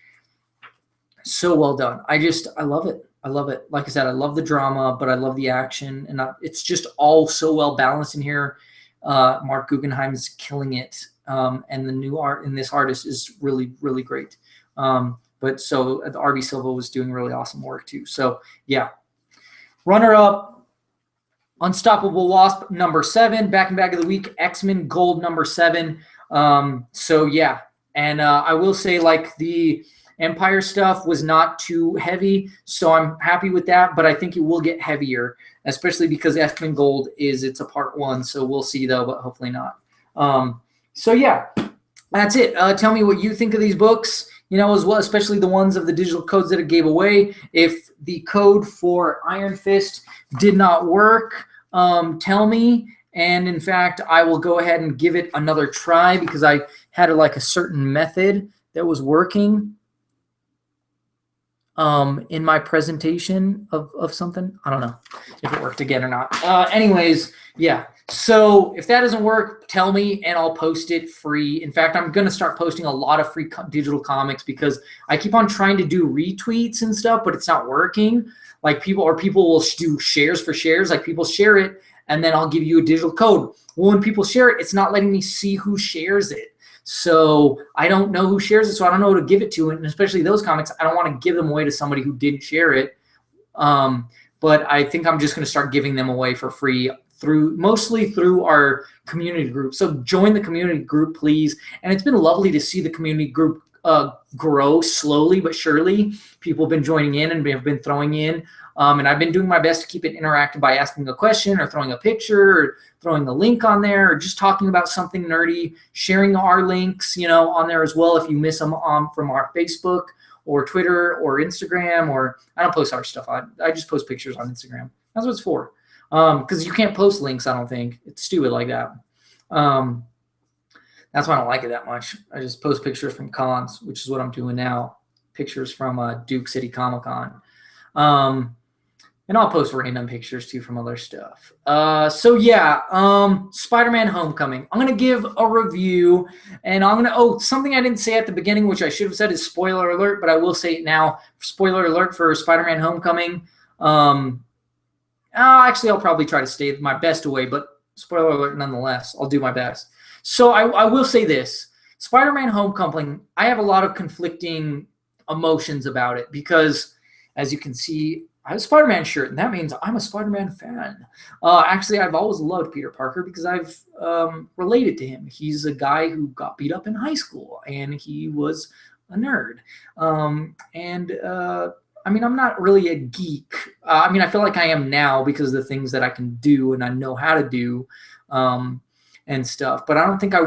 so well done. I love it. I love it. Like I said, I love the drama, but I love the action, and it's just all so well balanced in here. Mark Guggenheim is killing it, and the new art in this artist is really, really great. But so the RB Silva was doing really awesome work too. So yeah, runner-up, Unstoppable Wasp #7, back and bag of the week, X-Men Gold #7. So yeah, and I will say, like, the Empire stuff was not too heavy, so I'm happy with that, but I think it will get heavier, especially because X-Men Gold it's a part 1, so we'll see though, but hopefully not. So yeah, that's it. Tell me what you think of these books, as well, especially the ones of the digital codes that it gave away. If the code for Iron Fist did not work, tell me, and in fact, I will go ahead and give it another try, because I had a certain method that was working in my presentation of something. I don't know if it worked again or not. Anyways, yeah. So if that doesn't work, tell me and I'll post it free. In fact, I'm going to start posting a lot of free digital comics, because I keep on trying to do retweets and stuff, but it's not working. People will do shares for shares. Like, people share it and then I'll give you a digital code. Well, when people share it, it's not letting me see who shares it. So I don't know who shares it, so I don't know who to give it to. And especially those comics, I don't want to give them away to somebody who didn't share it. But I think I'm just going to start giving them away for free mostly through our community group. So join the community group, please. And it's been lovely to see the community group grow slowly but surely. People have been joining in and have been throwing in. And I've been doing my best to keep it interactive by asking a question or throwing a picture or throwing a link on there or just talking about something nerdy, sharing our links, on there as well if you miss them from our Facebook or Twitter or Instagram. Or I don't post our stuff I just post pictures on Instagram. That's what it's for. Because you can't post links, I don't think. It's stupid like that. That's why I don't like it that much. I just post pictures from cons, which is what I'm doing now. Pictures from Duke City Comic Con. And I'll post random pictures too from other stuff. So yeah, Spider-Man Homecoming. I'm going to give a review, and I'm going to, something I didn't say at the beginning, which I should have said is spoiler alert, but I will say it now. Spoiler alert for Spider-Man Homecoming. Actually, I'll probably try to stay my best away, but spoiler alert nonetheless. I'll do my best. So I will say this. Spider-Man Homecoming, I have a lot of conflicting emotions about it because, as you can see, I have a Spider-Man shirt, and that means I'm a Spider-Man fan. Actually, I've always loved Peter Parker because I've related to him. He's a guy who got beat up in high school, and he was a nerd. I mean, I'm not really a geek. I mean, I feel like I am now because of the things that I can do and I know how to do and stuff. But I don't think I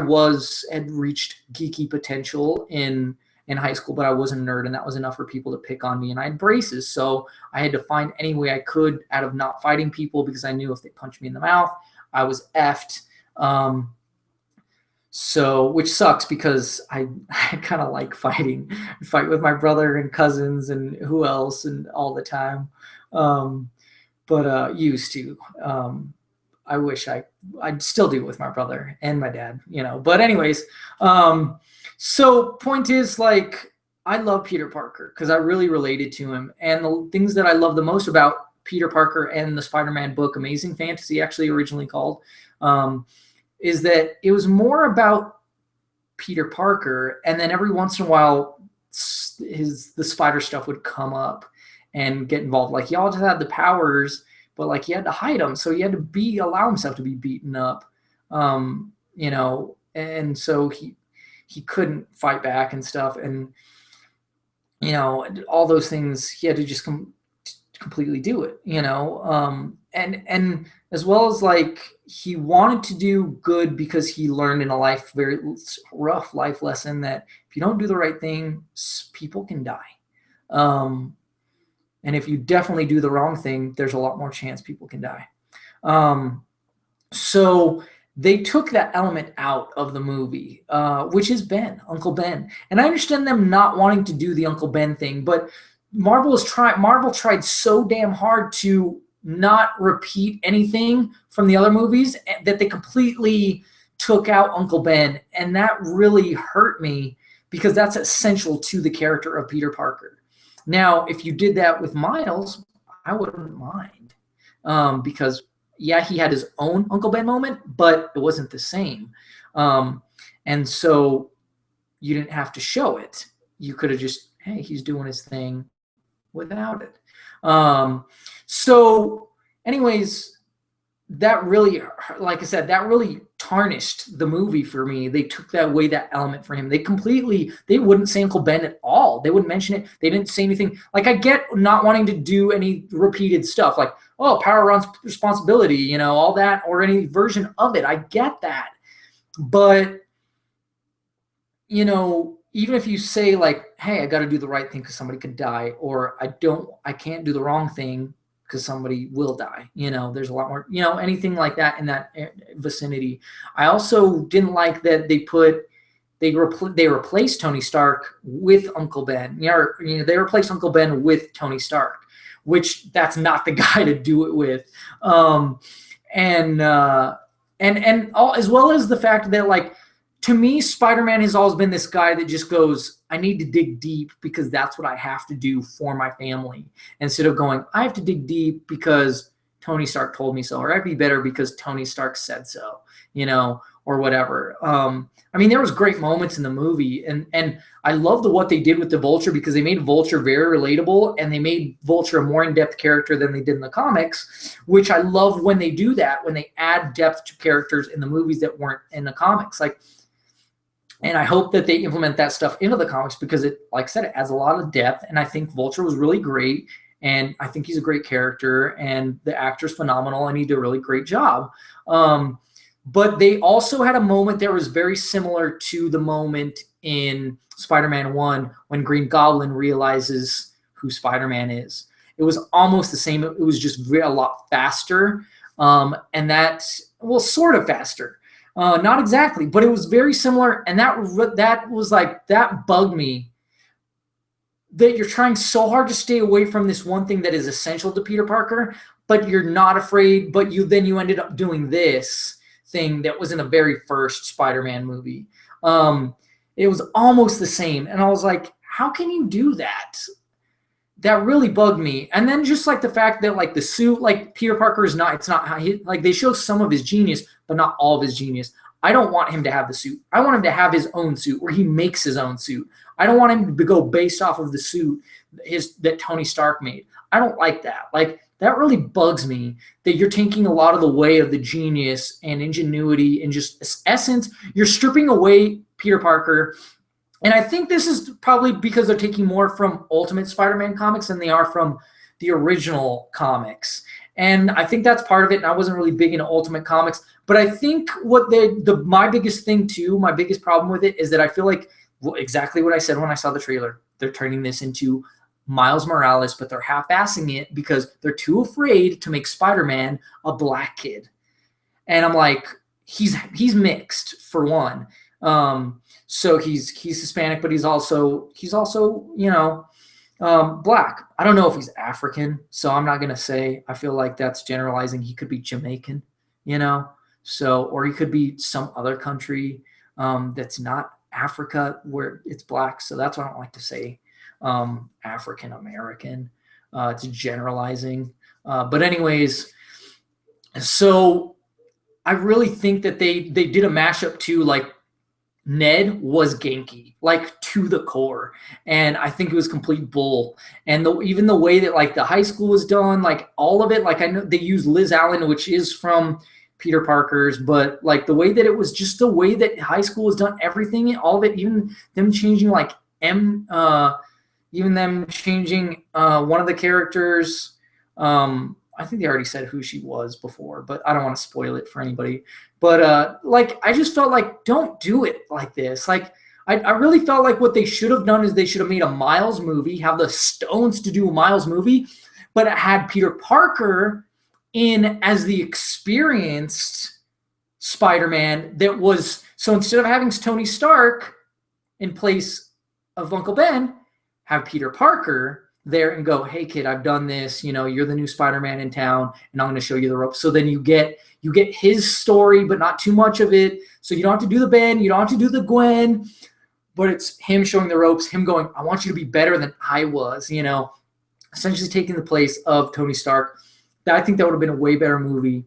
had reached geeky potential in high school, but I was a nerd, and that was enough for people to pick on me. And I had braces, so I had to find any way I could out of not fighting people because I knew if they punched me in the mouth, I was effed. So, which sucks because I kind of like fight with my brother and cousins and who else and all the time. But used to. I wish I'd still do it with my brother and my dad, But anyways, so point is, like, I love Peter Parker because I really related to him. And the things that I love the most about Peter Parker and the Spider-Man book, Amazing Fantasy, actually originally called, is that it was more about Peter Parker, and then every once in a while the spider stuff would come up and get involved. Like, he all just had the powers, but like he had to hide them, so he had to allow himself to be beaten up, and so he couldn't fight back and stuff, and all those things he had to just completely do it, and as well as, like, he wanted to do good because he learned in a very rough life lesson that if you don't do the right thing, people can die. And if you definitely do the wrong thing, there's a lot more chance people can die. So they took that element out of the movie, which is Uncle Ben. And I understand them not wanting to do the Uncle Ben thing, but Marvel tried so damn hard to not repeat anything from the other movies that they completely took out Uncle Ben. And that really hurt me because that's essential to the character of Peter Parker. Now, if you did that with Miles, I wouldn't mind. Because, yeah, he had his own Uncle Ben moment, but it wasn't the same. And so you didn't have to show it. You could have just, hey, he's doing his thing without it. So anyways, that really, like I said, that really tarnished the movie for me. They took away that element for him. They wouldn't say Uncle Ben at all. They wouldn't mention it. They didn't say anything. Like, I get not wanting to do any repeated stuff, like, power runs responsibility, all that, or any version of it. I get that. But, even if you say, like, hey, I got to do the right thing because somebody could die, or I can't do the wrong thing because somebody will die. There's a lot more, anything like that in that vicinity. I also didn't like that they replaced Tony Stark with Uncle Ben. They replaced Uncle Ben with Tony Stark, which that's not the guy to do it with. And as well as the fact that, like, to me, Spider-Man has always been this guy that just goes, I need to dig deep because that's what I have to do for my family. Instead of going, I have to dig deep because Tony Stark told me so, or I'd be better because Tony Stark said so, or whatever. I mean, there was great moments in the movie, and I loved what they did with the Vulture, because they made Vulture very relatable, and they made Vulture a more in-depth character than they did in the comics, which I love when they do that, when they add depth to characters in the movies that weren't in the comics. Like, and I hope that they implement that stuff into the comics, because it, like I said, it adds a lot of depth, and I think Vulture was really great, and I think he's a great character, and the actor's phenomenal, and he did a really great job. But they also had a moment that was very similar to the moment in Spider-Man 1 when Green Goblin realizes who Spider-Man is. It was almost the same. It was just a lot faster, and sort of faster. Not exactly, but it was very similar, and that was like, that bugged me, that you're trying so hard to stay away from this one thing that is essential to Peter Parker, but you're not afraid, but you ended up doing this thing that was in the very first Spider-Man movie. It was almost the same, and I was like, how can you do that? That really bugged me. And then just like the fact that like the suit, like Peter Parker is not, it's not how he, like they show some of his genius, but not all of his genius. I don't want him to have the suit. I want him to have his own suit where he makes his own suit. I don't want him to go based off of the suit that Tony Stark made. I don't like that. Like, that really bugs me, that you're taking a lot of the way of the genius and ingenuity and just essence. You're stripping away Peter Parker. And I think this is probably because they're taking more from Ultimate Spider-Man comics than they are from the original comics. And I think that's part of it. And I wasn't really big into Ultimate comics. But I think what my biggest thing too, my biggest problem with it is that I feel like, well, exactly what I said when I saw the trailer. They're turning this into Miles Morales, but they're half-assing it because they're too afraid to make Spider-Man a black kid. And I'm like, he's mixed for one. So he's Hispanic, but he's also black. I don't know if he's African, so I'm not gonna say. I feel like that's generalizing. He could be Jamaican, so, or he could be some other country that's not Africa where it's black. So that's why I don't like to say African American. It's generalizing. But anyways, so I really think that they did a mashup too, like Ned was Genki, like to the core, and I think it was complete bull. And even the way that like the high school was done, like all of it, like I know they used Liz Allen, which is from Peter Parker's, but like the way that it was, just the way that high school was done, everything, all of it, even them changing like one of the characters. I think they already said who she was before, but I don't want to spoil it for anybody. But like, I just felt like, don't do it like this. Like, I really felt like what they should have done is they should have made a Miles movie, have the stones to do a Miles movie, but it had Peter Parker in as the experienced Spider-Man that was, so instead of having Tony Stark in place of Uncle Ben, have Peter Parker there and go, hey kid, I've done this, you're the new Spider-Man in town, and I'm going to show you the ropes. So then you get his story, but not too much of it. So you don't have to do the Ben, you don't have to do the Gwen, but it's him showing the ropes, him going, I want you to be better than I was, essentially taking the place of Tony Stark. I think that would have been a way better movie.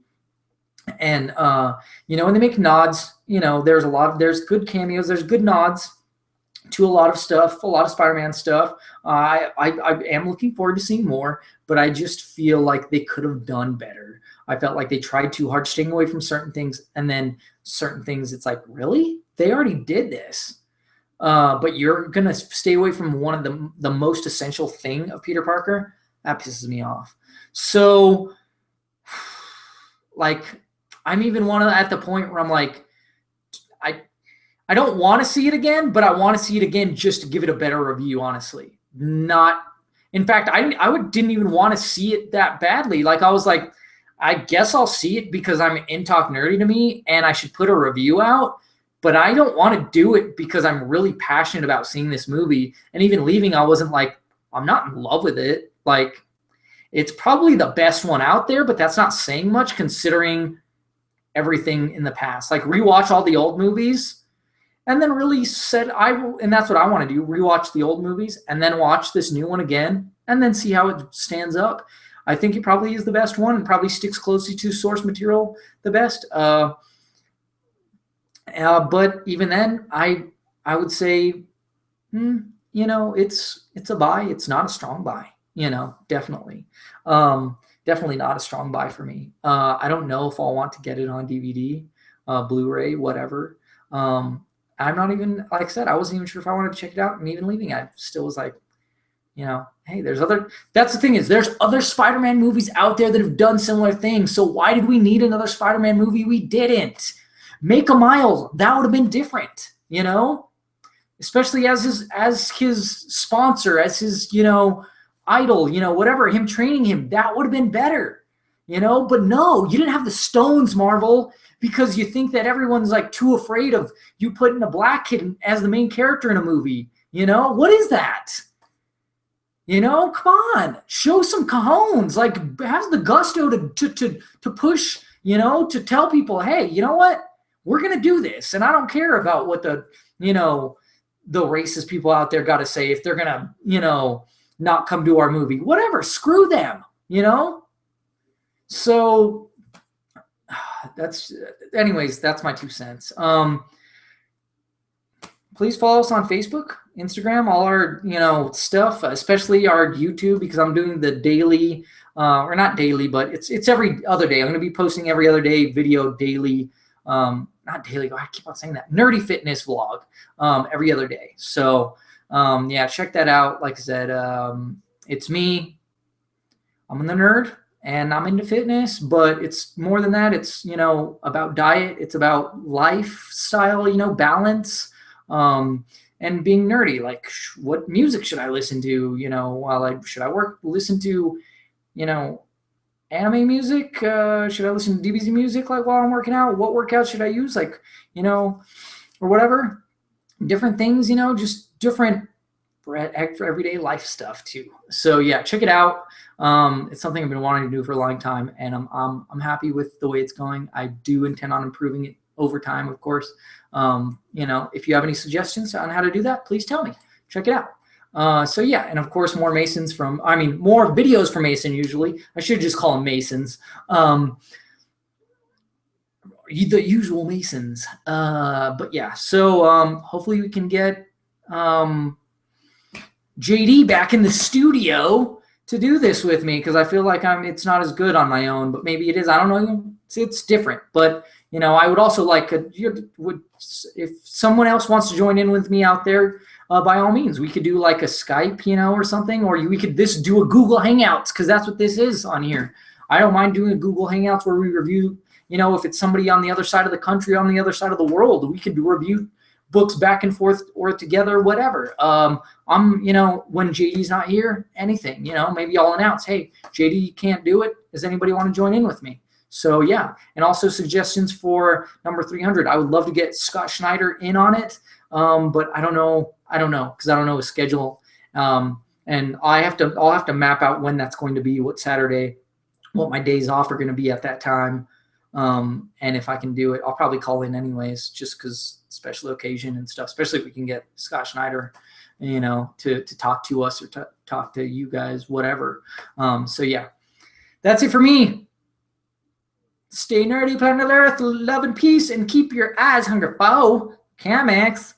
And, and they make nods, there's good cameos, there's good nods to a lot of stuff, a lot of Spider-Man stuff. I am looking forward to seeing more, but I just feel like they could have done better. I felt like they tried too hard staying away from certain things, and then certain things, it's like, really? They already did this. But you're going to stay away from one of the most essential thing of Peter Parker? That pisses me off. So, like, I'm even at the point where I'm like, I don't want to see it again, but I want to see it again just to give it a better review, honestly. In fact, didn't even want to see it that badly. Like, I was like, I guess I'll see it because I'm in Talk Nerdy to me, and I should put a review out, but I don't want to do it because I'm really passionate about seeing this movie. And even leaving, I wasn't like, I'm not in love with it. Like, it's probably the best one out there, but that's not saying much considering everything in the past. Like, rewatch all the old movies. And then really and that's what I want to do, rewatch the old movies and then watch this new one again and then see how it stands up. I think it probably is the best one and probably sticks closely to source material the best. But even then, I would say, it's a buy. It's not a strong buy. Definitely, definitely not a strong buy for me. I don't know if I'll want to get it on DVD, Blu-ray, whatever. I'm not even, like I said, I wasn't even sure if I wanted to check it out, and even leaving, I still was like, hey, that's the thing, is there's other Spider-Man movies out there that have done similar things. So why did we need another Spider-Man movie? We didn't. Make a Miles. That would have been different, especially as his sponsor, as his, idol, whatever, him training him. That would have been better, but no, you didn't have the Stones, Marvel, because you think that everyone's like too afraid of you putting a black kid as the main character in a movie. What is that? Come on, show some cojones, like have the gusto to push, to tell people, hey, you know what? We're going to do this. And I don't care about what the racist people out there got to say, if they're going to, not come to our movie, whatever, screw them, So anyways, that's my 2 cents. Please follow us on Facebook, Instagram, all our, stuff, especially our YouTube, because I'm doing the daily, or not daily, but it's every other day. I'm going to be posting every other day video daily, not daily, I keep on saying that, nerdy fitness vlog, every other day. So, yeah, check that out. Like I said, it's me. I'm the nerd and I'm into fitness, but it's more than that. It's, about diet. It's about lifestyle, balance, and being nerdy. Like, what music should I listen to, while should I listen to, anime music? Should I listen to DBZ music, like, while I'm working out? What workouts should I use? Like, or whatever, different things, just different for everyday life stuff too. So yeah, check it out. It's something I've been wanting to do for a long time, and I'm happy with the way it's going. I do intend on improving it over time, of course. If you have any suggestions on how to do that, please tell me. Check it out. So yeah, and of course more videos from Mason. Usually, I should just call them Masons. The usual Masons. But yeah, so hopefully we can get JD back in the studio to do this with me, because I feel like it's not as good on my own, but maybe it is. I don't know. It's different, but I would also like if someone else wants to join in with me out there, by all means, we could do like a Skype, or something, or we could do a Google Hangouts, because that's what this is on here. I don't mind doing a Google Hangouts where we review, if it's somebody on the other side of the country, on the other side of the world, we could review books back and forth or together, whatever. I'm, when JD's not here, anything, maybe I'll announce, hey, JD can't do it. Does anybody want to join in with me? So yeah, and also suggestions for number 300. I would love to get Scott Schneider in on it, but I don't know, because I don't know his schedule, and I'll have to map out when that's going to be, what Saturday, what my days off are going to be at that time, and if I can do it, I'll probably call in anyways, just because special occasion and stuff, especially if we can get Scott Schneider, to talk to us or talk to you guys, whatever. So yeah, that's it for me. Stay nerdy, planet Earth, love and peace, and keep your eyes hungry for comics.